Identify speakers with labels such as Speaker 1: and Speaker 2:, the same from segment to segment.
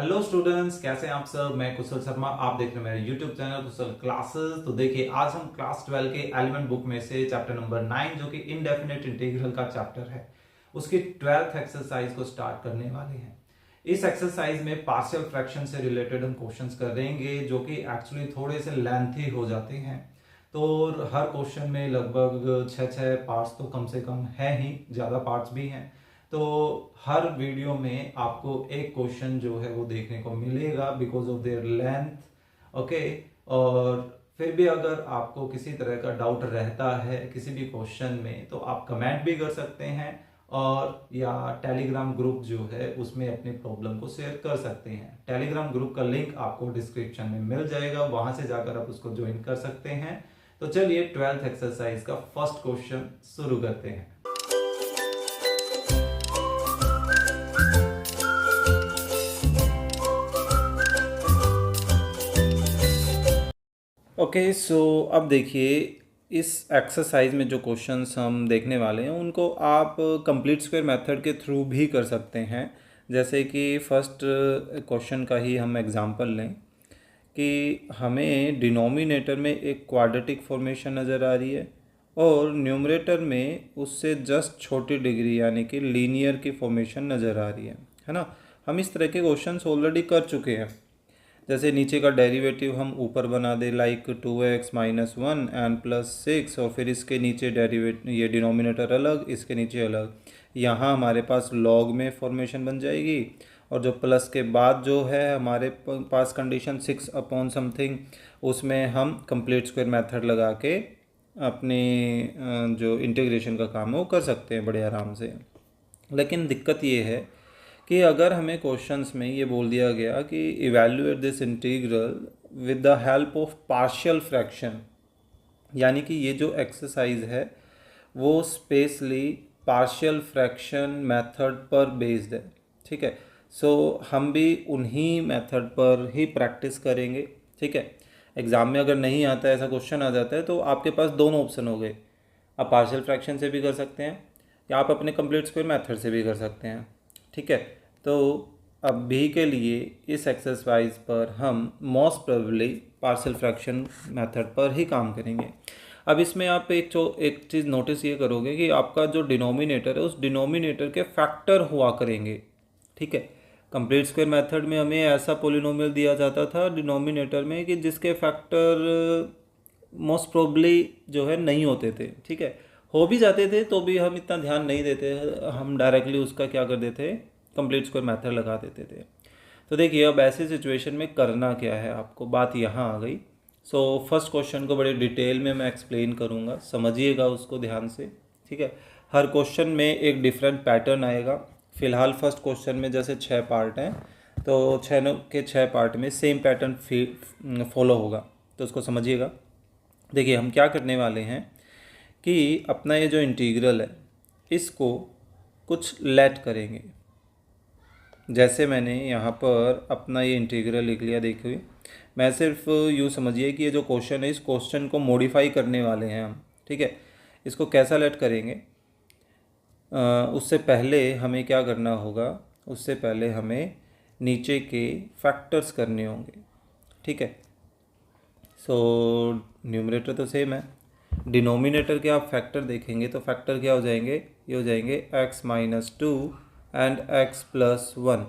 Speaker 1: Hello students, कैसे हैं आप सब। मैं कुशल शर्मा, आप देख रहे हैं मेरे यूट्यूब चैनल कुशल क्लासेस। तो देखिए, आज हम क्लास 12 के एलिमेंट बुक में से चैप्टर नंबर 9 जो कि इनडेफिनेट इंटीग्रल का चैप्टर है, उसकी 12th एक्सरसाइज को स्टार्ट करने वाले हैं। इस एक्सरसाइज में पार्शियल फ्रैक्शन से रिलेटेड हम क्वेश्चंस करेंगे जो कि एक्चुअली थोड़े से लेंथी हो जाते हैं। तो हर क्वेश्चन में लगभग 6 पार्ट्स तो कम से कम है ही, ज़्यादा पार्ट्स भी हैं। तो हर वीडियो में आपको एक क्वेश्चन जो है वो देखने को मिलेगा because of their length. Okay. और फिर भी अगर आपको किसी तरह का डाउट रहता है किसी भी क्वेश्चन में तो आप कमेंट भी कर सकते हैं, और या टेलीग्राम ग्रुप जो है उसमें अपनी प्रॉब्लम को शेयर कर सकते हैं। टेलीग्राम ग्रुप का लिंक आपको डिस्क्रिप्शन में मिल जाएगा, वहां से जाकर आप उसको ज्वाइन कर सकते हैं। तो चलिए 12th एक्सरसाइज का फर्स्ट क्वेश्चन शुरू करते हैं। ओके, सो अब देखिए, इस एक्सरसाइज में जो क्वेश्चंस हम देखने वाले हैं उनको आप कंप्लीट स्क्वायर मेथड के थ्रू भी कर सकते हैं। जैसे कि फर्स्ट क्वेश्चन का ही हम एग्जांपल लें कि हमें डिनोमिनेटर में एक क्वाड्रेटिक फॉर्मेशन नज़र आ रही है और न्यूमरेटर में उससे जस्ट छोटी डिग्री यानी कि लीनियर की फॉर्मेशन नज़र आ रही है ना। हम इस तरह के क्वेश्चंस ऑलरेडी कर चुके हैं। जैसे नीचे का डेरिवेटिव हम ऊपर बना दे, like 2x minus 1 and plus 6, और फिर इसके नीचे ये डिनोमिनेटर अलग, इसके नीचे अलग। यहाँ हमारे पास लॉग में फॉर्मेशन बन जाएगी, और जो प्लस के बाद जो है हमारे पास कंडीशन 6 अपॉन समथिंग, उसमें हम कंप्लीट स्क्वायर मेथड लगा के अपने जो इंटीग्रेशन का काम है वो कर सकते हैं बड़े आराम से। लेकिन दिक्कत ये है कि अगर हमें क्वेश्चंस में ये बोल दिया गया कि evaluate this integral with the help of partial fraction, यानी कि ये जो एक्सरसाइज है वो स्पेशली पार्शियल फ्रैक्शन मेथड पर बेस्ड है। ठीक है, सो हम भी उन्हीं मेथड पर ही प्रैक्टिस करेंगे। ठीक है, एग्ज़ाम में अगर नहीं आता है, ऐसा क्वेश्चन आ जाता है, तो आपके पास दोनों ऑप्शन हो गए। आप पार्शियल फ्रैक्शन से भी कर सकते हैं या आप अपने कंप्लीट स्क्वायर मेथड से भी कर सकते हैं। ठीक है, तो अभी के लिए इस एक्सरसाइज पर हम most probably partial fraction method पर ही काम करेंगे। अब इसमें आप एक चीज़ नोटिस ये करोगे कि आपका जो डिनोमिनेटर है उस डिनोमिनेटर के फैक्टर हुआ करेंगे। ठीक है, कंप्लीट स्क्वायर मेथड में हमें ऐसा पोलिनोमियल दिया जाता था डिनोमिनेटर में कि जिसके फैक्टर मोस्ट प्रोबेबली जो है नहीं होते थे। ठीक है, हो भी जाते थे तो भी हम इतना ध्यान नहीं देते, हम डायरेक्टली उसका क्या कर देते, कंप्लीट स्क्वायर मेथड लगा देते थे। तो देखिए, अब ऐसी सिचुएशन में करना क्या है आपको, बात यहाँ आ गई। सो फर्स्ट क्वेश्चन को बड़े डिटेल में मैं एक्सप्लेन करूँगा, समझिएगा उसको ध्यान से। ठीक है, हर क्वेश्चन में एक डिफरेंट पैटर्न आएगा। फिलहाल फर्स्ट क्वेश्चन में जैसे 6 पार्ट हैं, तो 6 के 6 पार्ट में सेम पैटर्न फॉलो होगा, तो उसको समझिएगा। देखिए, हम क्या करने वाले हैं कि अपना ये जो इंटीग्रल है इसको कुछ लेट करेंगे। जैसे मैंने यहाँ पर अपना ये इंटीग्रल लिख लिया। देखिए, मैं सिर्फ यूँ समझिए कि ये जो क्वेश्चन है इस क्वेश्चन को मॉडिफाई करने वाले हैं हम। ठीक है, इसको कैसा लेट करेंगे, उससे पहले हमें क्या करना होगा, उससे पहले हमें नीचे के फैक्टर्स करने होंगे। ठीक है, सो न्यूमरेटर तो सेम है, डिनोमिनेटर के आप फैक्टर देखेंगे तो फैक्टर क्या हो जाएंगे, ये हो जाएंगे x minus 2 and x plus 1।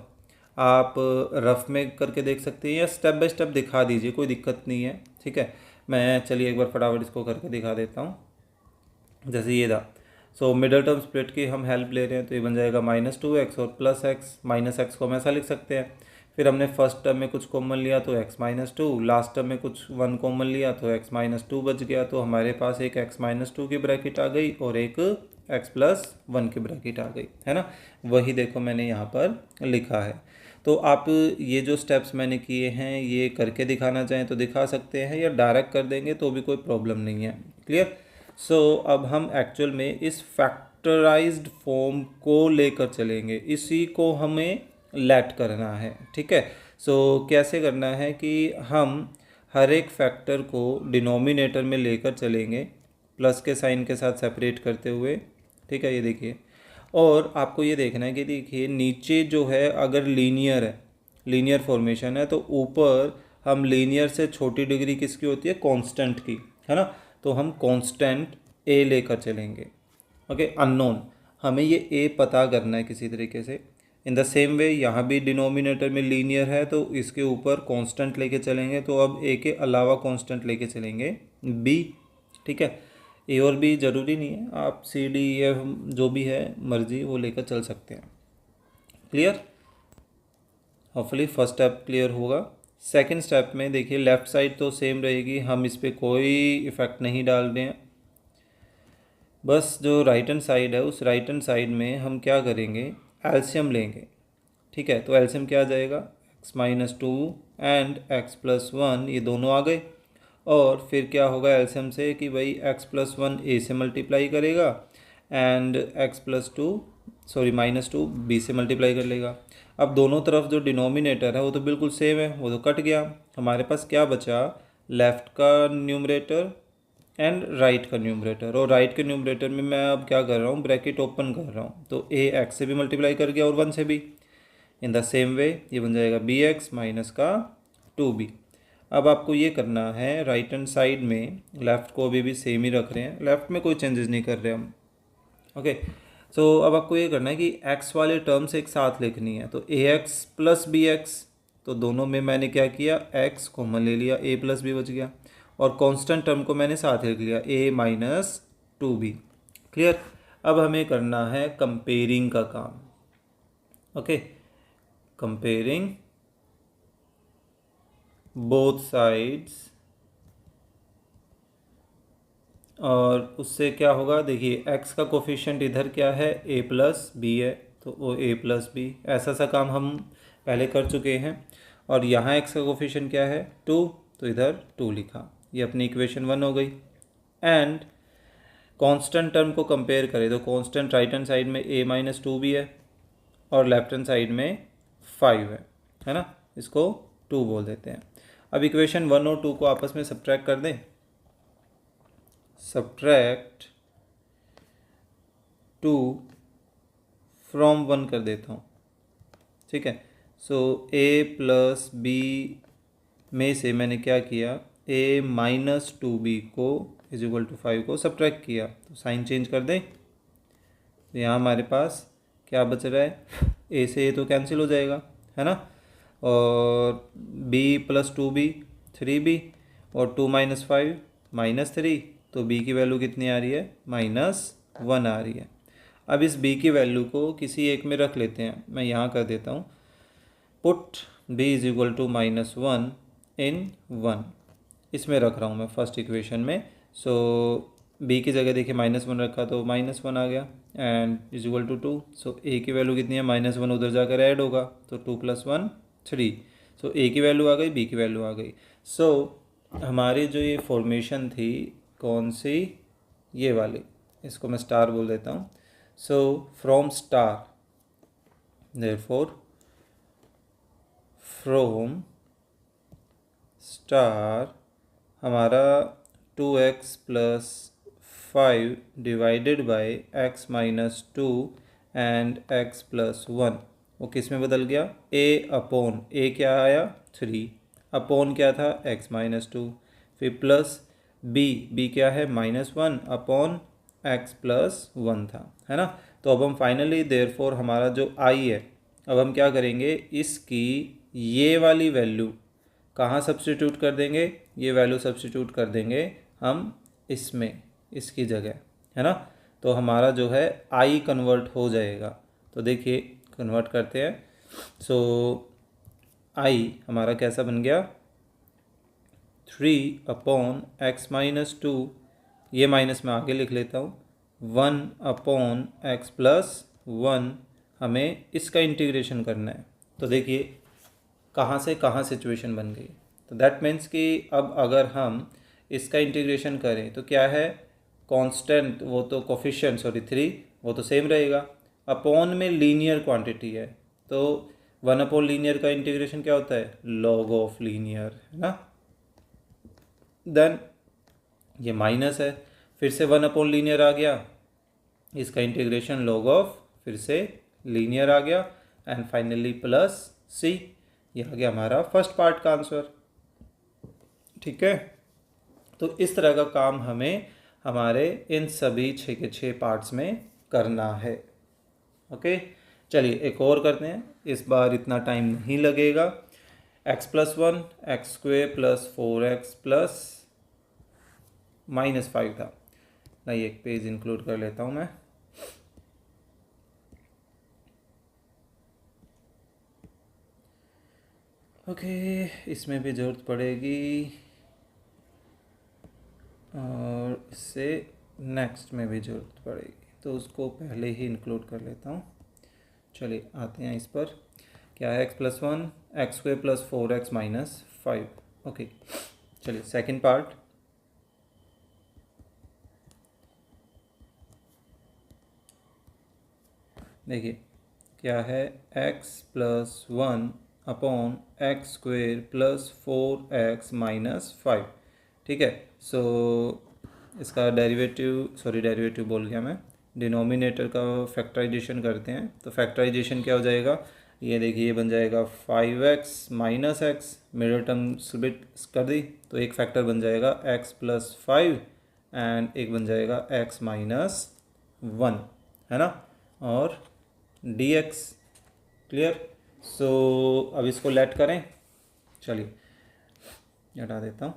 Speaker 1: आप रफ में करके देख सकते हैं या स्टेप बाय स्टेप दिखा दीजिए, कोई दिक्कत नहीं है। ठीक है, मैं चलिए एक बार फटाफट इसको करके दिखा देता हूँ। जैसे ये था, सो मिडल टर्म स्प्लिट की हम हेल्प ले रहे हैं, तो ये बन जाएगा -2x और प्लस एक्स। माइनस एक्स को हम ऐसा लिख सकते हैं। फिर हमने फर्स्ट टर्म में कुछ कॉमन लिया तो x माइनस 2, लास्ट टर्म में कुछ 1 कॉमन लिया तो x माइनस 2 बच गया। तो हमारे पास एक x माइनस 2 की ब्रैकेट आ गई और एक x प्लस 1 की ब्रैकेट आ गई, है ना। वही देखो मैंने यहाँ पर लिखा है। तो आप ये जो स्टेप्स मैंने किए हैं ये करके दिखाना चाहें तो दिखा सकते हैं, या डायरेक्ट कर देंगे तो भी कोई प्रॉब्लम नहीं है। क्लियर। सो अब हम एक्चुअल में इस फैक्टराइज्ड फॉर्म को लेकर चलेंगे, इसी को हमें लेट करना है। ठीक है, सो कैसे करना है कि हम हर एक फैक्टर को डिनोमिनेटर में लेकर चलेंगे, प्लस के साइन के साथ सेपरेट करते हुए। ठीक है, ये देखिए, और आपको ये देखना है कि देखिए नीचे जो है अगर लीनियर है लीनियर फॉर्मेशन है, तो ऊपर हम लीनियर से छोटी डिग्री किसकी होती है, कांस्टेंट की, है ना। तो हम कांस्टेंट ए लेकर चलेंगे, ओके। अननोन, हमें ये ए पता करना है किसी तरीके से। इन द सेम वे यहाँ भी डिनोमिनेटर में लीनियर है, तो इसके ऊपर कांस्टेंट लेके चलेंगे, तो अब ए के अलावा कांस्टेंट लेके चलेंगे बी, ठीक है। ए और बी ज़रूरी नहीं है, आप सी डी एफ जो भी है मर्जी वो लेकर चल सकते हैं। Clear, hopefully first step clear होगा। सेकंड स्टेप में देखिए लेफ़्ट साइड तो सेम रहेगी, हम इस पर कोई इफ़ेक्ट नहीं डाल रहे हैं। बस जो राइट हैंड साइड है उस राइट हैंड साइड में हम क्या करेंगे, एलसीएम लेंगे, ठीक है। तो एलसीएम क्या आ जाएगा, x-2 एंड x+1, ये दोनों आ गए। और फिर क्या होगा एलसीएम से कि भाई x+1 a से मल्टीप्लाई करेगा एंड -2 b से मल्टीप्लाई कर लेगा। अब दोनों तरफ जो डिनोमिनेटर है वो तो बिल्कुल सेम है, वो तो कट गया। हमारे पास क्या बचा, लेफ़्ट का न्यूमरेटर एंड राइट का न्यूमरेटर। और राइट के न्यूमरेटर में मैं अब क्या कर रहा हूँ, ब्रैकेट ओपन कर रहा हूँ, तो a x से भी मल्टीप्लाई कर गया और 1 से भी। इन द सेम वे ये बन जाएगा bx माइनस का 2b। अब आपको ये करना है राइट हैंड साइड में, लेफ़्ट को अभी भी सेम ही रख रहे हैं, लेफ़्ट में कोई चेंजेस नहीं कर रहे हम, ओके। सो अब आपको ये करना है कि x वाले टर्म्स एक साथ लिखनी है, तो ax प्लस बी एक्स, तो दोनों में मैंने क्या किया, x कॉमन ले लिया, a प्लस बी बच गया, और कांस्टेंट टर्म को मैंने साथ लिख लिया a माइनस 2b। क्लियर, अब हमें करना है कंपेयरिंग का काम, ओके। कंपेयरिंग बोथ साइड्स, और उससे क्या होगा, देखिए x का कोफिशिएंट इधर क्या है, a प्लस बी है, तो वो a प्लस बी, ऐसा सा काम हम पहले कर चुके हैं। और यहाँ x का कोफिशिएंट क्या है 2, तो इधर 2 लिखा, ये अपनी इक्वेशन 1 हो गई। एंड कांस्टेंट टर्म को कंपेयर करें तो कांस्टेंट राइट हैंड साइड में a माइनस 2b है और लेफ्ट हैंड साइड में 5 है ना, इसको 2 बोल देते हैं। अब इक्वेशन 1 और 2 को आपस में सब्ट्रैक्ट कर दें, सब्ट्रैक्ट 2 फ्रॉम 1 कर देता हूँ, ठीक है। सो a प्लस बी में से मैंने क्या किया, a माइनस 2b को इज इक्वल टू 5 को सब्ट्रैक्ट किया, तो साइन चेंज कर दें, तो यहाँ हमारे पास क्या बच रहा है, a से a तो कैंसिल हो जाएगा, है ना। और b प्लस 2b 3b, और 2 माइनस 5 -3, तो b की वैल्यू कितनी आ रही है, -1 आ रही है। अब इस b की वैल्यू को किसी एक में रख लेते हैं, मैं यहाँ कर देता हूँ, put b is equal to -1 in 1, इसमें रख रहा हूँ मैं फर्स्ट इक्वेशन में। सो b की जगह देखिए -1 रखा तो -1 आ गया and is equal to 2। So a की वैल्यू कितनी है, -1 उधर जाकर ऐड होगा, तो 2 + 1 3। सो a की वैल्यू आ गई, b की वैल्यू आ गई। सो हमारी जो ये फॉर्मेशन थी कौन सी, ये वाली, इसको मैं स्टार बोल देता हूँ। So from star, therefore from star हमारा 2x plus 5 divided by x minus 2 and x plus 1, वो किस में बदल गया, a अपॉन a क्या आया 3, अपॉन क्या था x माइनस 2, फिर प्लस b क्या है -1 अपॉन x प्लस 1 था, है ना। तो अब हम फाइनली देयरफॉर हमारा जो i है, अब हम क्या करेंगे, इसकी ये वाली वैल्यू कहाँ सब्स्टिट्यूट कर देंगे, ये वैल्यू सब्स्टिट्यूट कर देंगे हम इसमें, इसकी जगह, है ना। तो हमारा जो है i कन्वर्ट हो जाएगा, तो देखिए कन्वर्ट करते हैं। सो i हमारा कैसा बन गया, 3 अपॉन x माइनस 2, ये माइनस में आगे लिख लेता हूँ, 1 अपॉन x प्लस 1, हमें इसका इंटीग्रेशन करना है। तो देखिए कहाँ से कहाँ सिचुएशन बन गई, तो दैट मीन्स कि अब अगर हम इसका इंटीग्रेशन करें तो क्या है, कांस्टेंट वो तो कोफिशिएंट 3 वो तो सेम रहेगा, अपॉन में लीनियर क्वांटिटी है, तो 1 अपॉन लीनियर का इंटीग्रेशन क्या होता है, लॉग ऑफ लीनियर, है ना। देन ये माइनस है, फिर से 1 अपॉन लीनियर आ गया, इसका इंटीग्रेशन लॉग ऑफ फिर से लीनियर आ गया, एंड फाइनली प्लस c, ये आ गया हमारा फर्स्ट पार्ट का आंसर। ठीक है, तो इस तरह का काम हमें हमारे इन सभी 6 के 6 पार्ट्स में करना है। ओके, चलिए एक और करते हैं, इस बार इतना टाइम नहीं लगेगा। x+1 x² + 4x प्लस -5 था। नहीं, एक पेज इंक्लूड कर लेता हूँ मैं। ओके, इसमें भी ज़रूरत पड़ेगी और इससे नेक्स्ट में भी ज़रूरत पड़ेगी, तो उसको पहले ही इंक्लूड कर लेता हूँ। चलिए आते हैं इस पर। क्या है x+1 x² + 4x - 5। ओके, चलिए सेकंड पार्ट। देखिए क्या है x+1 अपॉन x² + 4x - 5। ठीक है, सो इसका डेरिवेटिव बोल गया मैं, डिनोमिनेटर का फैक्टराइजेशन करते हैं। तो फैक्टराइजेशन क्या हो जाएगा, ये देखिए ये बन जाएगा 5x - x, middle term split कर दी तो एक फैक्टर बन जाएगा x+5 एंड एक बन जाएगा x - 1, है ना, और dx। क्लियर। सो अब इसको लेट करें। चलिए हटा देता हूँ।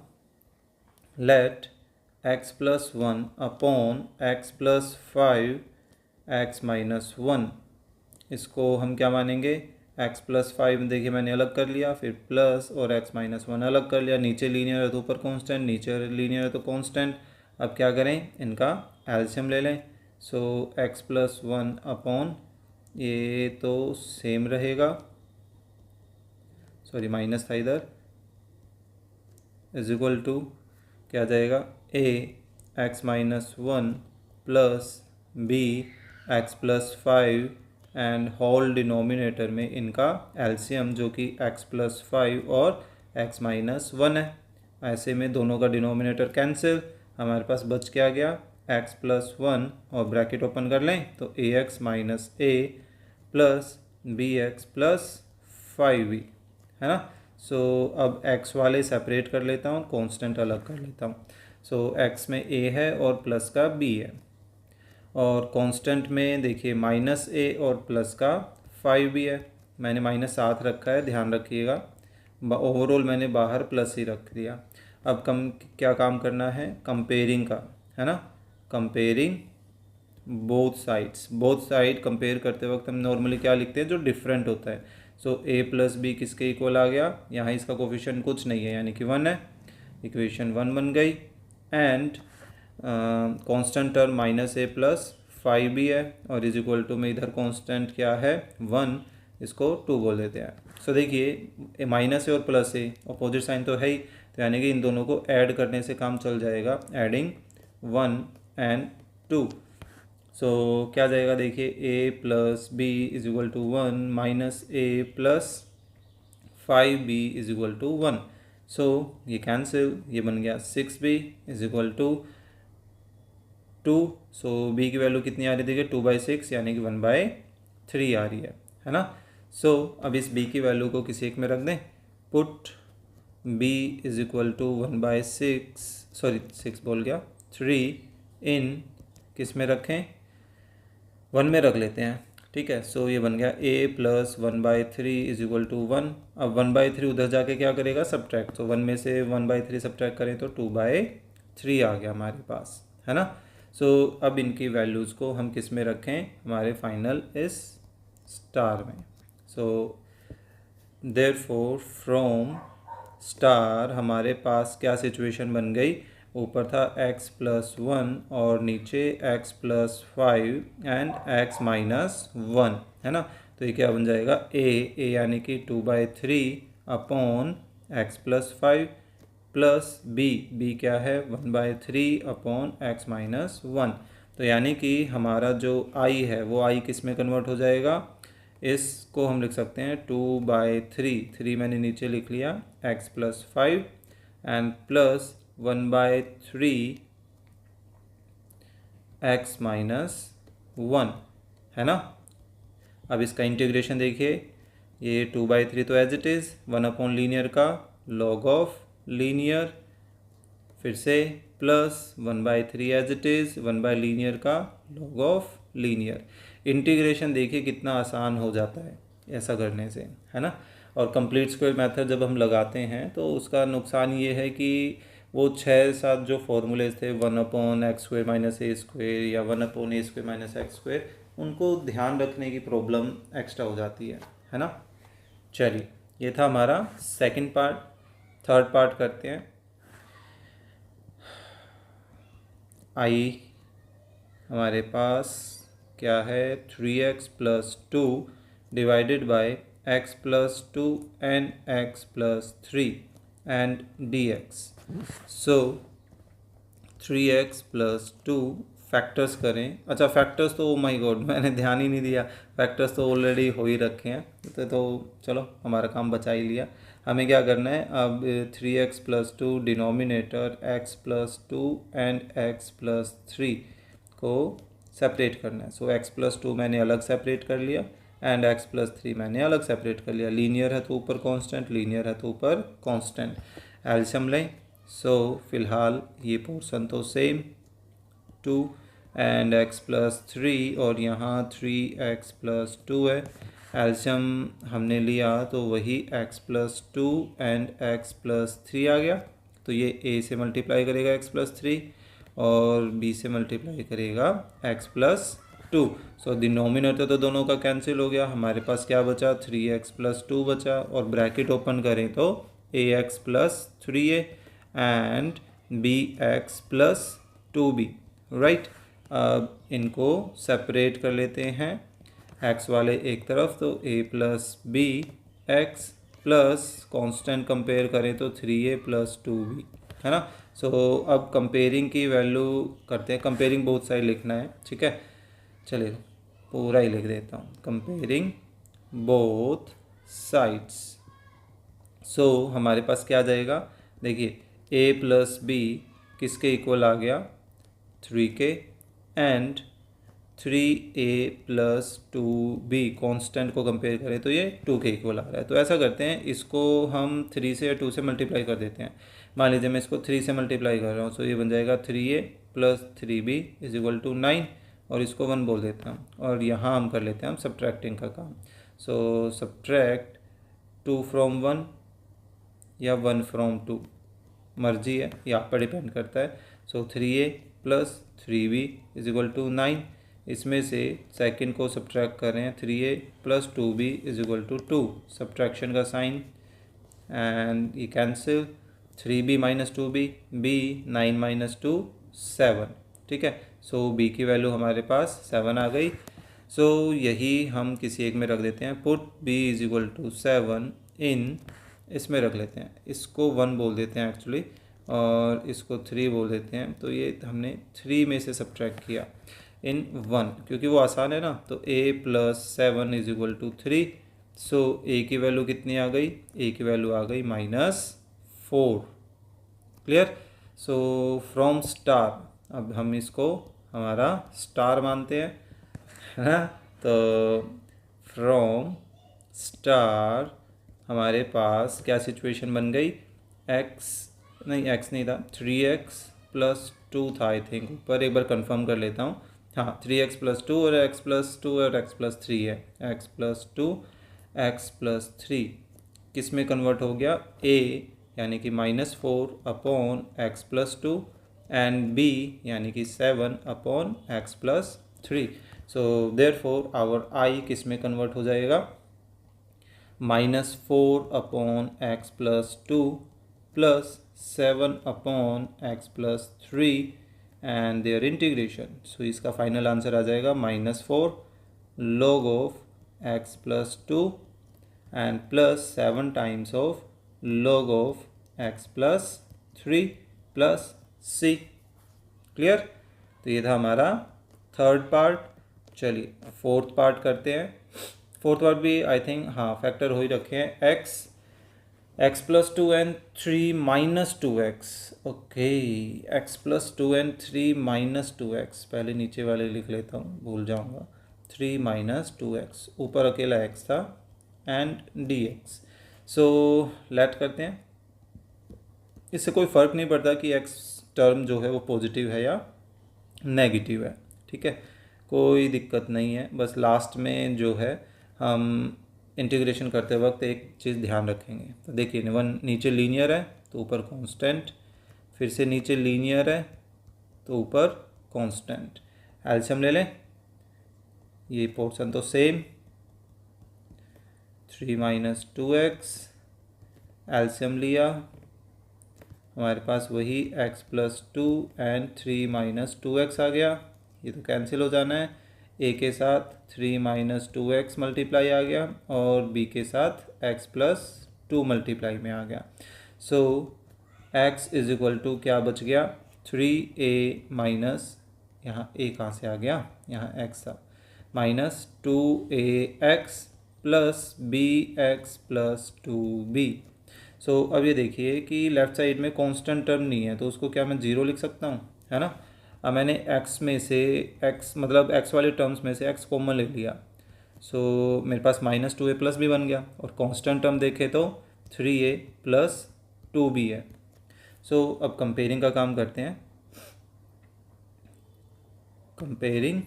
Speaker 1: Late x+1 upon x+5 x - 1, इसको हम क्या मानेंगे, x+5 देखिए मैंने अलग कर लिया, फिर प्लस और x - 1 अलग कर लिया। नीचे लीनियर है तो ऊपर कांस्टेंट, नीचे लीनियर है तो कांस्टेंट। अब क्या करें, इनका एलसीएम ले लें। सो x+1 अपॉन, ये तो सेम रहेगा, सॉरी माइनस था इधर, इज इक्वल टू क्या आ जाएगा, a x - 1 plus b x+5 and whole denominator में इनका एलसीएम जो कि x+5 और x - 1 है। ऐसे में दोनों का डिनोमिनेटर कैंसिल, हमारे पास बच क्या गया, x+1 और ब्रैकेट ओपन कर लें तो ax - a plus bx plus 5b, है ना। सो अब x वाले सेपरेट कर लेता हूँ, कांस्टेंट अलग कर लेता हूँ। सो x में a है और प्लस का b है, और कांस्टेंट में देखिए -a और प्लस का 5b है। मैंने माइनस साथ रखा है, ध्यान रखिएगा, ओवरऑल मैंने बाहर प्लस ही रख दिया। अब क्या काम करना है, कंपेयरिंग का, है ना, कंपेयरिंग बोथ साइड कंपेयर करते वक्त हम नॉर्मली क्या लिखते हैं, जो डिफरेंट होता है। सो a + b किसके इक्वल आ गया, यहाँ इसका कोफिशिएंट कुछ नहीं है यानी कि 1 है, इक्वेशन 1 बन गई। And constant term -a plus 5b है, और इज इक्वल टू में इधर कांस्टेंट क्या है 1, इसको 2 बोल देते हैं। सो देखिए माइनस ए और प्लस ए अपोजिट साइन तो है ही, तो यानी कि इन दोनों को ऐड करने से काम चल जाएगा, एडिंग 1 एंड 2। सो क्या जाएगा, देखिए a + b is equal to 1 minus a plus 5b is equal to 1। So ये कैंसिल, ये बन गया 6b is equal to 2। So b की वैल्यू कितनी आ रही है, देखिए 2/6 यानी कि 1/3 आ रही है ना। सो अब इस b की वैल्यू को किसी एक में रख दें, put b is equal to 1/6, sorry 6 बोल गया, 3 इन किस में रखें, 1 में रख लेते हैं। ठीक है, सो ये बन गया a + 1/3 इज इक्वल टू 1। अब 1/3 उधर जाके क्या करेगा, सब्ट्रैक्ट, तो 1 में से 1/3 सब्ट्रैक्ट करें तो 2/3 आ गया हमारे पास, है ना। सो अब इनकी वैल्यूज़ को हम किस में रखें, हमारे फाइनल इस स्टार में। सो देयरफॉर फ्रॉम स्टार हमारे पास क्या सिचुएशन बन गई, ऊपर था x+1 और नीचे x+5 एंड x - 1, है ना। तो ये क्या बन जाएगा, a यानी कि 2/3 अपॉन x+5 प्लस b क्या है 1/3 अपॉन x - 1। तो यानी कि हमारा जो i है वो i किस में कन्वर्ट हो जाएगा, इसको हम लिख सकते हैं 2/3, 3 मैंने नीचे लिख लिया, x+5 एंड प्लस 1/3 x - 1, है ना। अब इसका इंटीग्रेशन देखिए, ये 2/3 तो एज इट इज़, 1 लीनियर का लॉग ऑफ लीनियर, फिर से प्लस 1/3 एज इट इज़, 1/लीनियर का लॉग ऑफ लीनियर। इंटीग्रेशन देखिए कितना आसान हो जाता है ऐसा करने से, है ना। और कंप्लीट स्क्वायर मेथड जब हम लगाते हैं तो उसका नुकसान ये है कि वो 6-7 जो फॉर्मूलेज थे 1/x² - a² या 1/a² - x², उनको ध्यान रखने की प्रॉब्लम एक्स्ट्रा हो जाती है ना। चलिए, ये था हमारा सेकंड पार्ट। थर्ड पार्ट करते हैं। आई हमारे पास क्या है, 3x + 2 divided by x + 2 and x + 3 and dx। So 3x + 2 factors करें। अच्छा, फैक्टर्स तो ओ माय गॉड मैंने ध्यान ही नहीं दिया, फैक्टर्स तो ऑलरेडी हो ही रखे हैं, तो चलो हमारा काम बचा ही लिया। हमें क्या करना है अब, 3x + 2 denominator x + 2 and x + 3 को सेपरेट करना है। सो x + 2 मैंने अलग सेपरेट कर लिया एंड x + 3 मैंने अलग सेपरेट कर लिया। लीनियर है तो ऊपर कांस्टेंट, लीनियर है तो ऊपर कांस्टेंट। एल्शियम लें। सो फिलहाल ये पोर्शन तो सेम 2 एंड x + 3 और यहाँ 3x + 2 है। एल्शियम हमने लिया तो वही x + 2 एंड x + 3 आ गया। तो ये a से मल्टीप्लाई करेगा x + 3 और b से मल्टीप्लाई करेगा x + 2। सो डिनोमिनेटर तो दोनों का कैंसिल हो गया। हमारे पास क्या बचा, 3x + 2 बचा और ब्रैकेट ओपन करें तो ax + 3a and bx + 2b, right. अब इनको सेपरेट कर लेते हैं, x वाले एक तरफ तो a + b x plus constant compare करें तो 3a + 2b, है ना। सो अब कंपेयरिंग की वैल्यू करते हैं। कंपेयरिंग बोथ साइड लिखना है, ठीक है। चलिए पूरा ही लिख देता हूँ, कंपेयरिंग बोथ साइड्स। सो हमारे पास क्या आ जाएगा, देखिए a + b किसके इक्वल आ गया, 3 के, एंड 3a + 2b कांस्टेंट को कंपेयर करें तो ये 2 के इक्वल आ रहा है। तो ऐसा करते हैं, इसको हम 3 से या 2 से मल्टीप्लाई कर देते हैं। मान लीजिए मैं इसको 3 से मल्टीप्लाई कर रहा हूँ, तो ये बन जाएगा 3a + 3b = 9 और इसको 1 बोल देता हूँ। और यहाँ हम कर लेते हैं हम सब्ट्रैक्टिंग का काम। सो सब्ट्रैक्ट 2 from 1 या 1 from 2, मर्जी है, ये आप पर डिपेंड करता है। सो 3a + 3b = 9। इसमें से सेकंड को सब्ट्रैक्ट करें, 3a + 2b = 2, सब्ट्रैक्शन का साइन एंड ये कैंसिल। 3b - 2b, b 9 - 2 7, ठीक है। सो b की वैल्यू हमारे पास 7 आ गई। सो यही हम किसी एक में रख देते हैं, पुट b = 7 इन, इसमें रख लेते हैं, इसको 1 बोल देते हैं एक्चुअली और इसको 3 बोल देते हैं। तो ये हमने 3 में से सब्ट्रैक्ट किया इन 1, क्योंकि वो आसान है ना। तो a + 7 = 3। सो a की वैल्यू कितनी आ गई, a की वैल्यू आ गई -4। क्लियर। सो फ्रॉम स्टार, अब हम इसको हमारा स्टार मानते हैं, है ना। तो फ्रॉम स्टार हमारे पास क्या सिचुएशन बन गई, x नहीं था, 3x + 2 था आई थिंक, ऊपर एक बार कंफर्म कर लेता हूँ। हाँ, 3x + 2 और x + 2 और x + 3 है। x + 2 x + 3 किस में कन्वर्ट हो गया, a यानी कि -4/x + 2 एंड b यानी कि 7/x + 3। So therefore our i किस में कन्वर्ट हो जाएगा, -4/x + 2 + 7/x + 3 and there integration. सो इसका फाइनल आंसर आ जाएगा -4 log of x + 2 and +7 times of log of x + 3 + c। Clear. तो ये था हमारा थर्ड पार्ट। चलिए फोर्थ पार्ट करते हैं। फोर्थ पार्ट भी आई थिंक हाँ फैक्टर हो ही रखे हैं, x + 2 and 3 - 2x। Okay, x + 2 and 3 - 2x, पहले नीचे वाले लिख लेता हूँ, भूल जाऊँगा। 3 - 2x, ऊपर अकेला x था एंड dx। सो लेट करते हैं। इससे कोई फ़र्क नहीं पड़ता कि x टर्म जो है वो पॉजिटिव है या नेगेटिव है, ठीक है, कोई दिक्कत नहीं है। बस लास्ट में जो है हम इंटीग्रेशन करते वक्त एक चीज़ ध्यान रखेंगे। तो देखिए, वन नीचे लीनियर है तो ऊपर कांस्टेंट, फिर से नीचे लीनियर है तो ऊपर कांस्टेंट। एलसीएम ले लें, ये पोर्शन तो सेम, 3 माइनस 2x, एलसीएम लिया, हमारे पास वही x plus 2 and 3 minus 2x आ गया। ये तो कैंसिल हो जाना है, a के साथ 3 माइनस 2x मल्टीप्लाई आ गया और b के साथ x प्लस 2 मल्टीप्लाई में आ गया। सो x इज इक्वल टू क्या बच गया, 3a माइनस, यहाँ a कहाँ से आ गया, यहाँ x था, minus 2ax plus bx plus 2b। सो अब ये देखिए कि लेफ़्ट साइड में कांस्टेंट टर्म नहीं है तो उसको क्या मैं ज़ीरो लिख सकता हूँ, है ना। अब मैंने x में से x मतलब x वाले टर्म्स में से x कॉमन ले लिया। सो मेरे पास माइनस 2a प्लस भी बन गया और कांस्टेंट टर्म देखे तो 3a प्लस 2b है। सो अब कंपेयरिंग का काम करते हैं। Comparing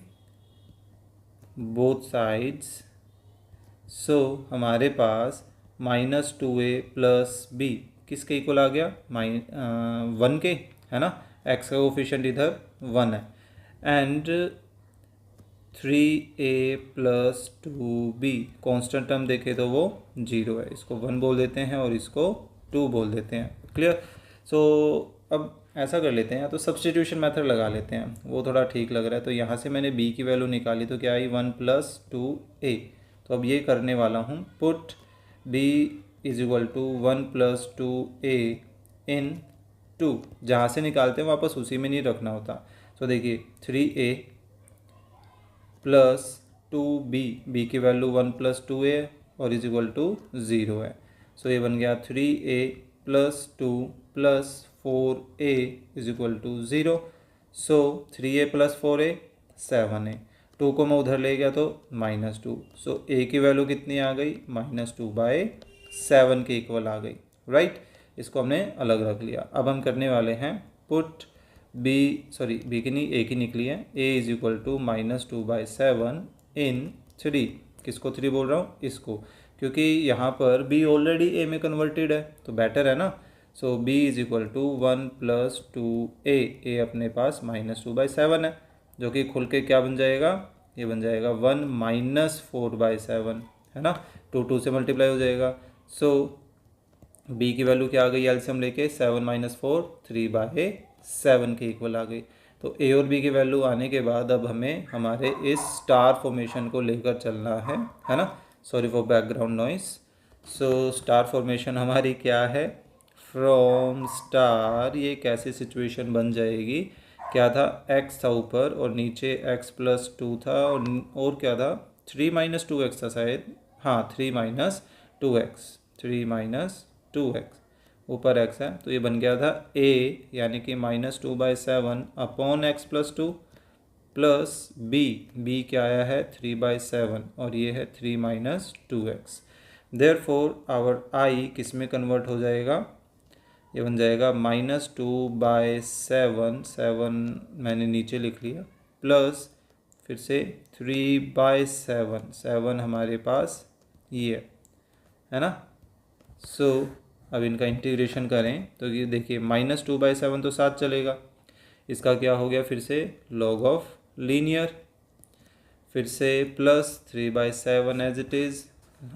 Speaker 1: both sides. सो हमारे पास माइनस 2a प्लस बी किसके इक्वल आ गया, 1 के, है ना। x का कोफिशिएंट इधर 1 है and 3a plus 2b constant term देखे तो वो 0 है। इसको 1 बोल देते हैं और इसको 2 बोल देते हैं। क्लियर। सो अब ऐसा कर लेते हैं, या तो सब्सटीट्यूशन मेथड लगा लेते हैं, वो थोड़ा ठीक लग रहा है। तो यहाँ से मैंने b की वैल्यू निकाली तो क्या आई, 1 प्लस 2a। तो अब ये करने वाला हूँ, put b is equal to 1 plus 2a in 2। जहाँ से निकालते हैं वापस उसी में नहीं रखना होता। तो देखिए 3a प्लस 2b, b की वैल्यू 1 प्लस 2a और इज इक्वल टू 0 है। सो ये बन गया 3a plus 2 plus 4a is equal to 0। So 3a plus 4a 7 है, 2 को मैं उधर ले गया तो माइनस 2। सो a की वैल्यू कितनी आ गई, माइनस 2/7 के इक्वल आ गई, राइट। इसको हमने अलग रख लिया। अब हम करने वाले हैं पुट b की नहीं, a की निकली है, a is equal to minus 2/7 in 3। किसको 3 बोल रहा हूँ, इसको, क्योंकि यहाँ पर b ऑलरेडी a में कन्वर्टेड है तो बेटर है ना। So b is equal to 1 plus 2a, a अपने पास माइनस 2/7 है, जो कि खुल के क्या बन जाएगा, ये बन जाएगा 1 माइनस 4/7, है ना। 2 से मल्टीप्लाई हो जाएगा। सो b की वैल्यू क्या आ गई, एलसीएम लेके 7 माइनस 4 3/7 के इक्वल आ गई। तो a और b की वैल्यू आने के बाद अब हमें हमारे इस स्टार फॉर्मेशन को लेकर चलना है ना। Sorry for background noise. So star formation हमारी क्या है, फ्रॉम स्टार ये कैसी सिचुएशन बन जाएगी, क्या था, x था ऊपर और नीचे x प्लस 2 था और क्या था, 3 माइनस 2x था शायद, हाँ 3 माइनस 2x, ऊपर x है तो ये बन गया था a, यानी कि minus 2/7 upon x plus 2 plus b क्या आया है 3/7 और ये है 3 minus 2x। Therefore our i किस में कन्वर्ट हो जाएगा, ये बन जाएगा माइनस 2/7, 7 मैंने नीचे लिख लिया, प्लस फिर से 3/7, 7 हमारे पास ये है ना। सो अब इनका इंटीग्रेशन करें तो ये देखिए माइनस 2/7 तो साथ चलेगा, इसका क्या हो गया फिर से लॉग ऑफ लीनियर, फिर से प्लस 3/7 एज इट इज़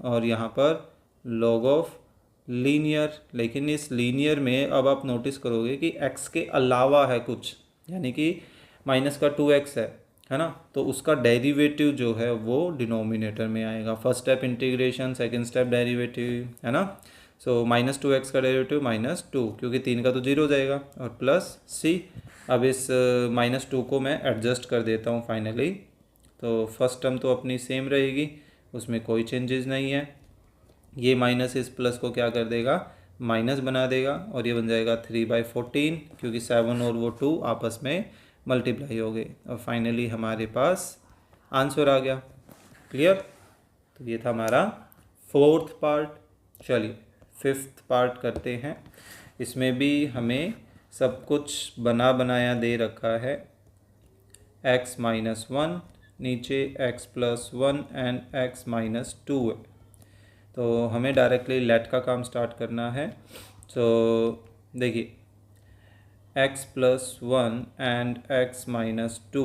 Speaker 1: और यहाँ पर लॉग ऑफ लीनियर। लेकिन इस लीनियर में अब आप नोटिस करोगे कि x के अलावा है कुछ, यानी कि माइनस का 2x है ना, तो उसका डेरिवेटिव जो है वो डिनोमिनेटर में आएगा। First step integration, second step derivative, है ना। सो माइनस 2x का डेरिवेटिव माइनस 2, क्योंकि 3 का तो 0 हो जाएगा, और प्लस c। अब इस माइनस 2 को मैं एडजस्ट कर देता हूँ फाइनली। तो फर्स्ट टर्म तो अपनी सेम रहेगी, उसमें कोई चेंजेस नहीं है। ये माइनस इस प्लस को क्या कर देगा, माइनस बना देगा और ये बन जाएगा 3/14, क्योंकि 7 और वो 2 आपस में मल्टीप्लाई हो गए और फाइनली हमारे पास आंसर आ गया। क्लियर। तो ये था हमारा फोर्थ पार्ट, चलिए फिफ्थ पार्ट करते हैं। इसमें भी हमें सब कुछ बना बनाया दे रखा है। x माइनस वन, नीचे x plus one and x minus two है। तो हमें डायरेक्टली लेट का काम स्टार्ट करना है। तो देखिए x plus one and x minus to,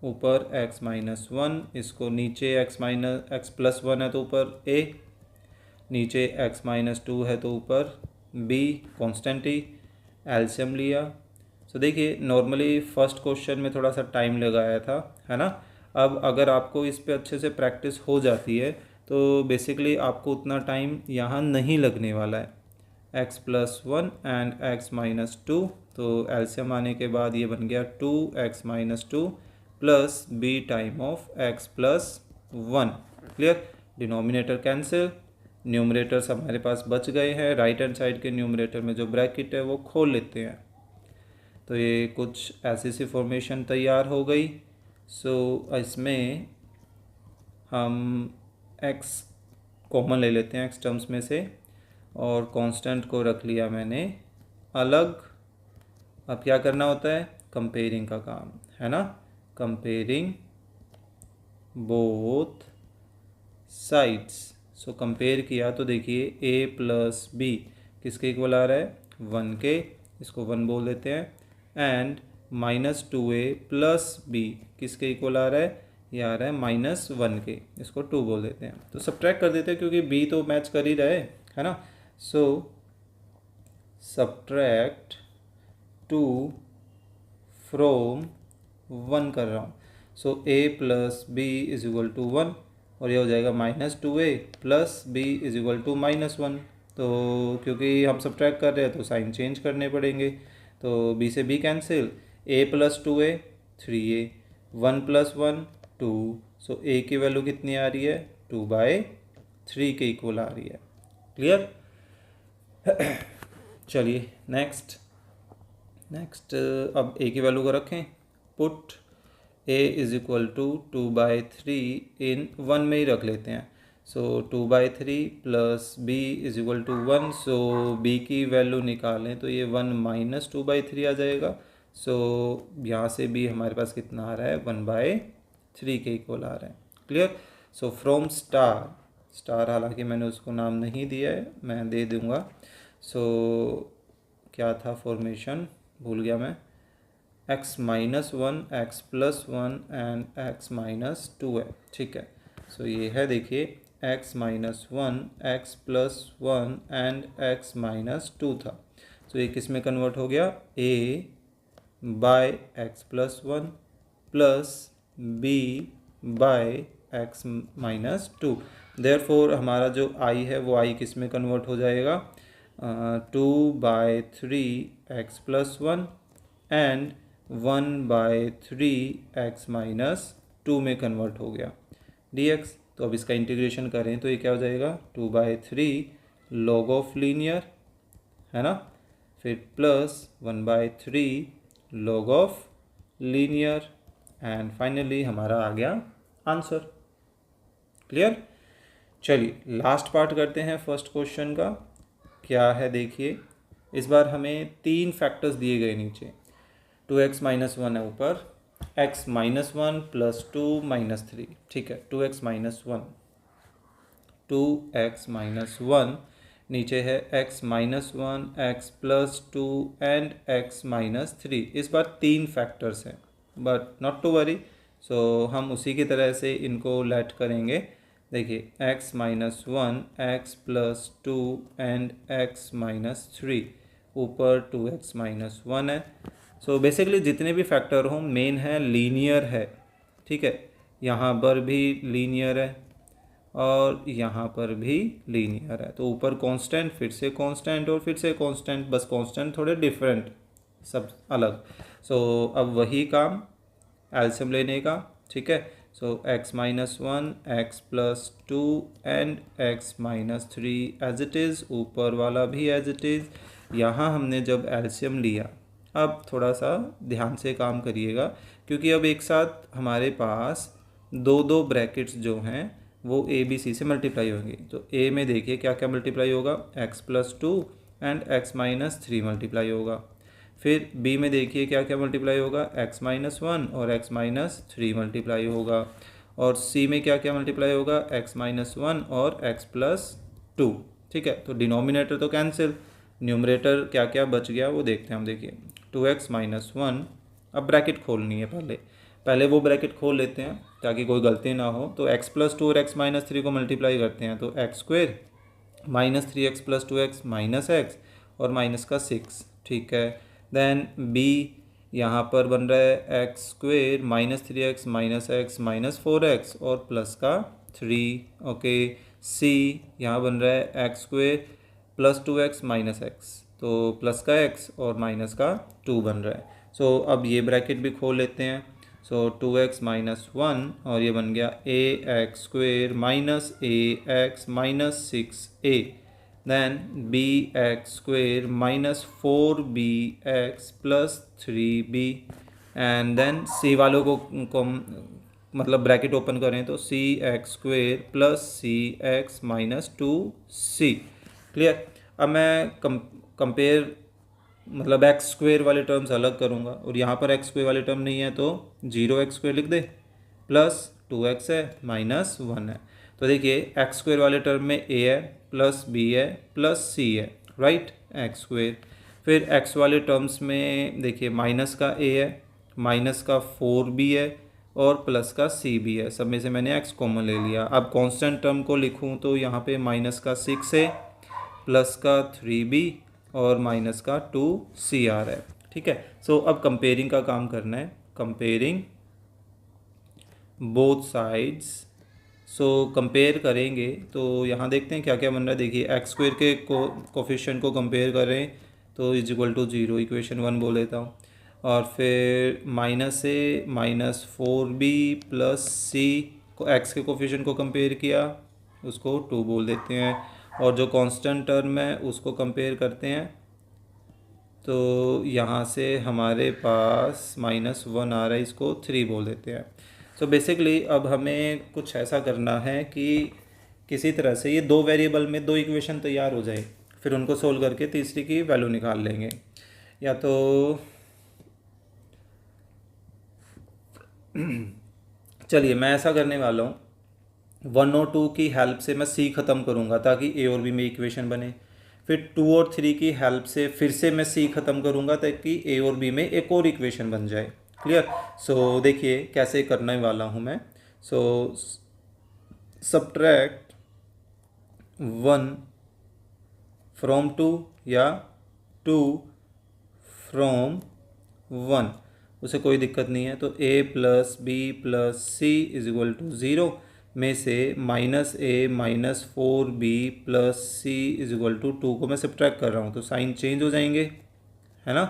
Speaker 1: ऊपर x माइनस वन, इसको नीचे x प्लस वन है तो ऊपर a, नीचे x माइनस टू है तो ऊपर b, कॉन्स्टेंट ही एलसीएम लिया। तो देखिए नॉर्मली फर्स्ट क्वेश्चन में थोड़ा सा टाइम लगाया था, है ना। अब अगर आपको इस पे अच्छे से प्रैक्टिस हो जाती है तो बेसिकली आपको उतना टाइम यहाँ नहीं लगने वाला है। x plus one and x minus to, तो एलसीएम आने के बाद ये बन गया 2x minus two plus b time of x plus one. Clear, denominator cancel, numerators हमारे पास बच गए हैं। राइट हैंड साइड के न्यूमरेटर में जो ब्रैकेट है वो खोल लेते हैं। तो ये कुछ ऐसी सी फॉर्मेशन तैयार हो गई। सो इसमें हम x कॉमन ले लेते हैं x टर्म्स में से, और कांस्टेंट को रख लिया मैंने अलग। अब क्या करना होता है, कंपेयरिंग का काम, है ना। Comparing both sides. So compare किया तो देखिए a प्लस बी किसके इक्वल आ रहा है, वन के, इसको वन बोल देते हैं। And minus two a plus b किसके इक्वल आ रहा है, ये आ रहा है माइनस वन के, इसको टू बोल देते हैं। तो सब्ट्रैक्ट कर देते हैं क्योंकि बी तो मैच कर ही रहे, है ना। So subtract two from one कर रहा हूँ। So a plus b is equal to one, और ये हो जाएगा minus two a plus b is equal to minus one. तो क्योंकि हम सब्ट्रैक्ट कर रहे हैं तो साइन चेंज करने पड़ेंगे। तो b से b cancel, a plus two A three A, one plus one two. So a की वैल्यू कितनी आ रही है, टू बाई थ्री के इक्वल आ रही है। क्लियर। चलिए नेक्स्ट अब a की वैल्यू को रखें, put a is equal to two by three in one में ही रख लेते हैं। So two by three plus b is equal to one. So b की वैल्यू निकालें तो ये one minus two by three आ जाएगा। सो यहाँ से b हमारे पास कितना आ रहा है, वन बाई थ्री के इक्वल आ रहा है। क्लियर। सो फ्रॉम स्टार हालांकि मैंने उसको नाम नहीं दिया है, मैं दे दूँगा। सो क्या था फॉर्मेशन, भूल गया मैं। x minus one, x plus one and x minus two है, ठीक है। सो ये है, देखिए x minus one, x plus one and x minus two था। सो ये किस में कन्वर्ट हो गया, a by x plus one plus b by x minus two. Therefore हमारा जो i है वो i किस में कन्वर्ट हो जाएगा, two by three x plus one and one by three x minus two में कन्वर्ट हो गया dx। तो अब इसका इंटीग्रेशन करें तो ये क्या हो जाएगा, two by three log of linear, है ना, फिर plus one by three log of linear, and finally हमारा आ गया आंसर। क्लियर। चलिए लास्ट पार्ट करते हैं फर्स्ट क्वेश्चन का। क्या है देखिए, इस बार हमें तीन फैक्टर्स दिए गए नीचे, टू एक्स माइनस वन है ऊपर, x minus one plus two minus three, ठीक है। टू एक्स माइनस वन नीचे है x minus one, x plus two and x minus three. इस बार तीन फैक्टर्स हैं, बट नॉट टू वरी। सो हम उसी की तरह से इनको लेट करेंगे। देखिए x minus one, x plus two and x minus three, ऊपर टू एक्स माइनस वन है। सो बेसिकली जितने भी फैक्टर हों मेन है लीनियर है, ठीक है। यहाँ पर भी लीनियर है और यहाँ पर भी लीनियर है। तो ऊपर कांस्टेंट, फिर से कांस्टेंट और फिर से कांस्टेंट, बस कांस्टेंट थोड़े डिफरेंट, सब अलग। सो अब वही काम एलसीएम लेने का, ठीक है। So x minus one, x plus two and x minus three as it is, ऊपर वाला भी एज इट इज़। यहाँ हमने जब एलसीएम लिया, अब थोड़ा सा ध्यान से काम करिएगा क्योंकि अब एक साथ हमारे पास दो दो ब्रैकेट्स जो हैं वो ए बी सी से मल्टीप्लाई होंगी। तो ए में देखिए क्या क्या मल्टीप्लाई होगा, x+2 एंड x-3 मल्टीप्लाई होगा। फिर बी में देखिए क्या क्या मल्टीप्लाई होगा, x-1 और x-3 मल्टीप्लाई होगा। और सी में क्या क्या मल्टीप्लाई होगा, x-1 और x+2। ठीक है, तो डिनोमिनेटर तो कैंसिल, न्यूमरेटर क्या क्या बच गया वो देखते हैं हम। देखिए 2x-1, अब ब्रैकेट खोलनी है, पहले वो ब्रैकेट खोल लेते हैं ताकि कोई गलती ना हो। तो x+2 और x-3 को मल्टीप्लाई करते हैं, तो x² -3x+2x -x और माइनस का 6। ठीक है, देन b यहाँ पर बन रहा है x² -3x -x -4x और प्लस का 3। ओके, c यहाँ बन रहा है x² +2x -x, तो प्लस का x और माइनस का 2 बन रहा है। सो अब ये ब्रैकेट भी खोल लेते हैं। सो 2x-1 और ये बन गया ax² -ax -6a, then bx² -4bx +3b, and then c वालों को मतलब ब्रैकेट ओपन करें तो cx² +cx -2c। क्लियर। अब मैं कंपेयर मतलब x² वाले टर्म्स अलग करूँगा, और यहाँ पर x² वाले टर्म नहीं है तो 0x² लिख दे, प्लस 2x है -1 है। तो देखिए x² वाले टर्म में a है प्लस b है प्लस c है, राइट, x²। फिर x वाले टर्म्स में देखिए माइनस का a है, माइनस का 4b है और प्लस का c भी है। सब में से मैंने x कॉमन ले लिया। अब कांस्टेंट टर्म को लिखूं तो यहाँ पे माइनस का 6 है, प्लस का 3b और माइनस का 2c आ रहा है। ठीक है, सो अब कंपेयरिंग का काम करना है, comparing both sides. So compare करेंगे तो यहाँ देखते हैं क्या क्या बन रहा है। देखिए x² के कोफिशिएंट को कंपेयर करें तो =0, इक्वेशन 1 बोल देता हूँ। और फिर -a -4b + c को x के कोफिशिएंट को कंपेयर किया, उसको 2 बोल देते हैं। और जो कांस्टेंट टर्म है उसको कंपेयर करते हैं, तो यहाँ से हमारे पास -1 आ रहा है, इसको 3 बोल देते हैं। सो बेसिकली अब हमें कुछ ऐसा करना है कि किसी तरह से ये 2 वेरिएबल में 2 इक्वेशन तैयार हो जाए, फिर उनको सोल्व करके तीसरी की वैल्यू निकाल लेंगे। या तो चलिए मैं ऐसा करने वाला हूँ, 1 और 2 की हेल्प से मैं c ख़त्म करूँगा ताकि a और b में इक्वेशन बने। फिर 2 और 3 की हेल्प से फिर से मैं c ख़त्म करूँगा ताकि a और b में एक और इक्वेशन बन जाए। क्लियर। सो देखिए कैसे करने वाला हूँ मैं। सो सब्ट्रैक्ट 1 फ्रॉम 2 या 2 फ्रॉम 1, उसे कोई दिक्कत नहीं है। तो a + b + c = 0 में से -a -4b + c = 2 को मैं सब्ट्रैक्ट कर रहा हूँ, तो साइन चेंज हो जाएंगे, है ना।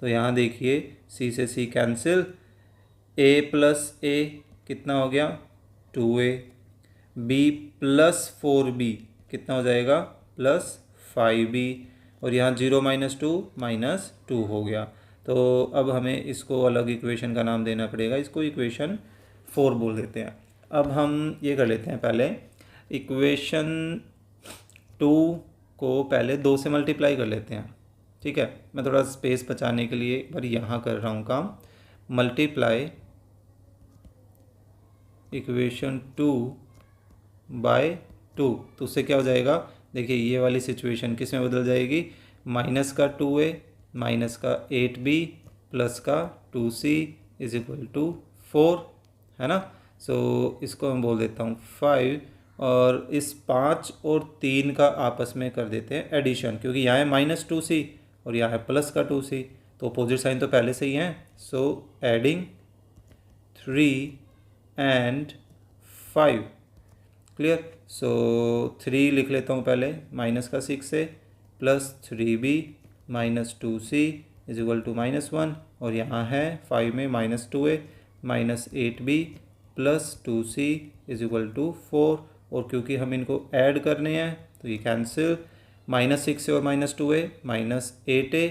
Speaker 1: तो यहाँ देखिए c से c कैंसिल, a + a कितना हो गया 2a, b + 4b कितना हो जाएगा +5b, और यहाँ 0 - 2 -2 हो गया। तो अब हमें इसको अलग इक्वेशन का नाम देना पड़ेगा, इसको इक्वेशन 4 बोल देते हैं। अब हम ये कर लेते हैं, पहले इक्वेशन 2 को पहले 2 से मल्टीप्लाई कर लेते हैं। ठीक है, मैं थोड़ा स्पेस बचाने के लिए एक बार यहाँ कर रहा हूँ काम, मल्टीप्लाई इक्वेशन 2 बाय 2, तो उससे क्या हो जाएगा, देखिए ये वाली सिचुएशन किस में बदल जाएगी, माइनस का 2a माइनस का 8b प्लस का 2c = 4, है ना। सो इसको मैं बोल देता हूँ 5, और इस 5 और 3 का आपस में कर देते हैं एडिशन, क्योंकि यहाँ है -2c और यहाँ है प्लस का 2c, तो अपोजिट साइन तो पहले से ही है। So adding 3 and 5, clear. So 3 लिख लेता हूँ पहले, माइनस का 6 से प्लस 3b माइनस 2c = -1, और यहाँ है 5 में -2a minus 8b plus 2c = 4, और क्योंकि हम इनको ऐड करने हैं तो ये कैंसिल, -6 से और -2a -8a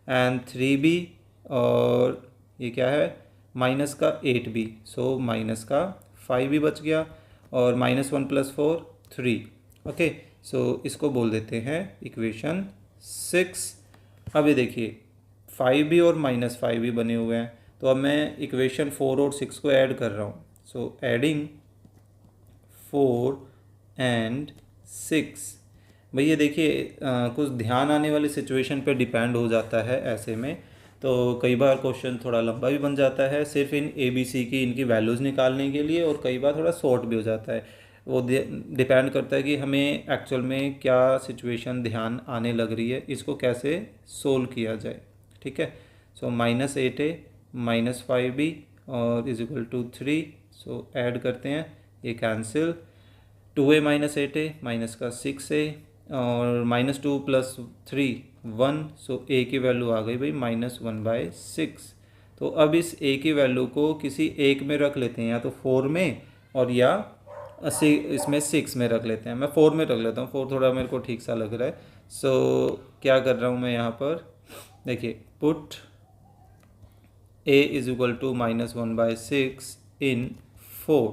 Speaker 1: एंड 3b, और ये क्या है माइनस का 8b, सो माइनस का 5b बच गया। और -1 + 4 3। ओके, सो इसको बोल देते हैं इक्वेशन 6। अब ये देखिए 5b और -5b बने हुए हैं, तो अब मैं इक्वेशन 4 और 6 को ऐड कर रहा हूँ। So adding 4 and 6। भैया देखिए कुछ ध्यान आने वाली सिचुएशन पे डिपेंड हो जाता है ऐसे में, तो कई बार क्वेश्चन थोड़ा लंबा भी बन जाता है सिर्फ इन ABC की इनकी वैल्यूज़ निकालने के लिए, और कई बार थोड़ा शॉर्ट भी हो जाता है। वो डिपेंड करता है कि हमें एक्चुअल में क्या सिचुएशन ध्यान आने लग रही है, इसको कैसे सोल्व किया जाए। ठीक है, सो -8a -5b और =3। सो ऐड करते हैं, ये कैंसिल, 2a - 8a माइनस का 6a और -2 + 3 1। सो a की वैल्यू आ गई भाई -1/6। तो अब इस a की वैल्यू को किसी एक में रख लेते हैं, या तो 4 में और या इसमें 6 में रख लेते हैं। मैं 4 में रख लेता हूँ, 4 थोड़ा मेरे को ठीक सा लग रहा है। सो क्या कर रहा हूँ मैं यहाँ पर, देखिए पुट a = -1/6 इन 4।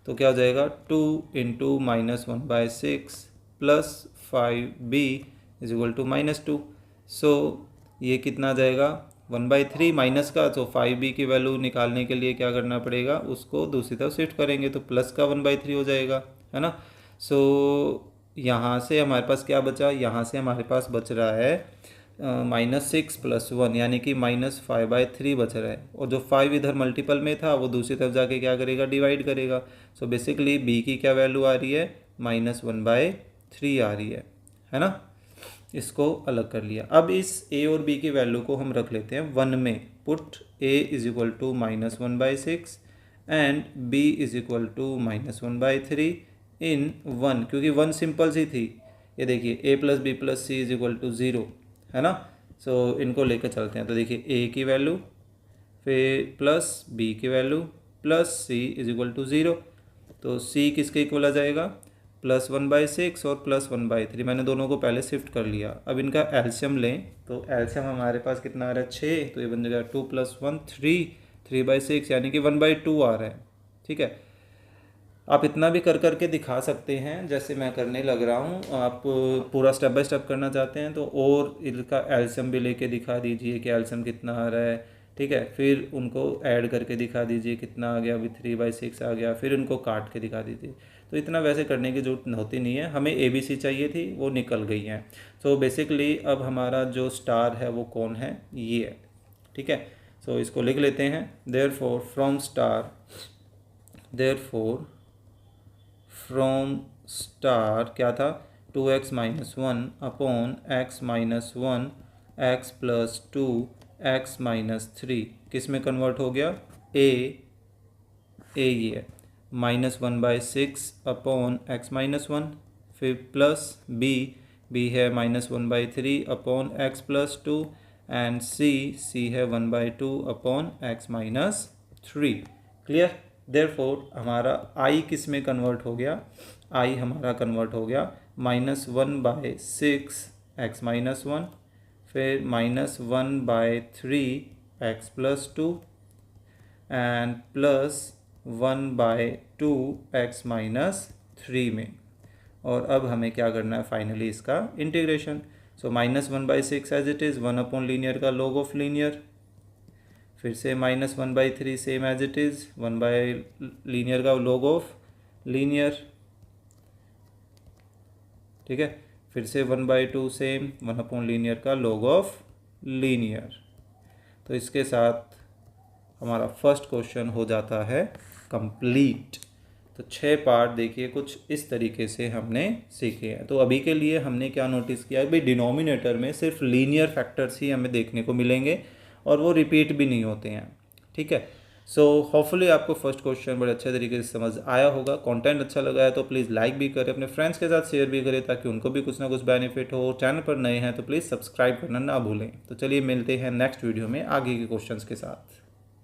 Speaker 1: तो क्या हो जाएगा 2 × -1/6 + 5b = -2। सो ये कितना आ जाएगा 1/3 माइनस का, तो 5b की वैल्यू निकालने के लिए क्या करना पड़ेगा, उसको दूसरी तरफ शिफ्ट करेंगे तो प्लस का 1/3 हो जाएगा, है ना। सो यहाँ से हमारे पास क्या बचा, यहाँ से हमारे पास बच रहा है -6 + 1 यानी कि -5/3 बच रहा है, और जो 5 इधर मल्टीपल में था वो दूसरी तरफ जाके क्या करेगा, डिवाइड करेगा। सो बेसिकली b की क्या वैल्यू आ रही है, -1/3 आ रही है ना। इसको अलग कर लिया। अब इस a और b की वैल्यू को हम रख लेते हैं 1 में। पुट a = -1/6 एंड b = -1/3 इन 1, क्योंकि 1 सिंपल सी थी। ये देखिए a + b + c = 0, है ना। सो इनको लेकर चलते हैं, तो देखिए a की वैल्यू फिर प्लस b की वैल्यू प्लस c = 0। तो c किसके इक्वल आ जाएगा, +1/6 और +1/3। मैंने दोनों को पहले शिफ्ट कर लिया। अब इनका एलसीएम लें, तो एलसीएम हमारे पास कितना आ रहा है 6, तो ये बन जाएगा 2 + 1 3, 3/6 यानी कि 1/2 आ रहा है। ठीक है, आप इतना भी कर करके दिखा सकते हैं जैसे मैं करने लग रहा हूँ। आप पूरा स्टेप बाय स्टेप करना चाहते हैं तो और इनका एलसीएम भी लेके दिखा दीजिए कि एलसीएम कितना आ रहा है। ठीक है, फिर उनको ऐड करके दिखा दीजिए कितना आ गया, अभी 3/6 आ गया, फिर उनको काट के दिखा दीजिए। तो इतना वैसे करने की जरूरत होती नहीं है, हमें ABC चाहिए थी, वो निकल गई हैं। सो बेसिकली अब हमारा जो स्टार है वो कौन है, ये है। ठीक है, सो इसको लिख लेते हैं, देयरफॉर फ्रॉम स्टार क्या था, 2x - 1 / x - 1 x + 2 x - 3 किस में कन्वर्ट हो गया, a ये है -1/6 / x - 1, फिर प्लस b है -1/3 / x + 2 एंड c है 1/2 / x - 3। क्लियर। देयरफॉर हमारा i किस में कन्वर्ट हो गया, i हमारा कन्वर्ट हो गया -1/6 x - 1, फिर -1/3 x + 2 एंड प्लस 1/2 x - 3 में। और अब हमें क्या करना है फाइनली, इसका integration. So -1/6 as it is, 1 linear का log ऑफ लीनियर, फिर से -1/3 सेम एज इट इज़, 1/लीनियर का log ऑफ लीनियर। ठीक है, फिर से 1/2 सेम, 1/लीनियर का log ऑफ लीनियर। तो इसके साथ हमारा फर्स्ट क्वेश्चन हो जाता है कंप्लीट। तो 6 पार्ट देखिए कुछ इस तरीके से हमने सीखे हैं। तो अभी के लिए हमने क्या नोटिस किया है भाई, डिनोमिनेटर में सिर्फ लीनियर फैक्टर्स ही हमें देखने को मिलेंगे और वो रिपीट भी नहीं होते हैं। ठीक है, सो होपफुली आपको फर्स्ट क्वेश्चन बड़े अच्छे तरीके से समझ आया होगा। कंटेंट अच्छा लगा है तो प्लीज़ लाइक भी करें, अपने फ्रेंड्स के साथ शेयर भी करें ताकि उनको भी कुछ ना कुछ बेनिफिट हो। चैनल पर नए हैं तो प्लीज़ सब्सक्राइब करना ना भूलें। तो चलिए मिलते हैं नेक्स्ट वीडियो में आगे के क्वेश्चंस के साथ।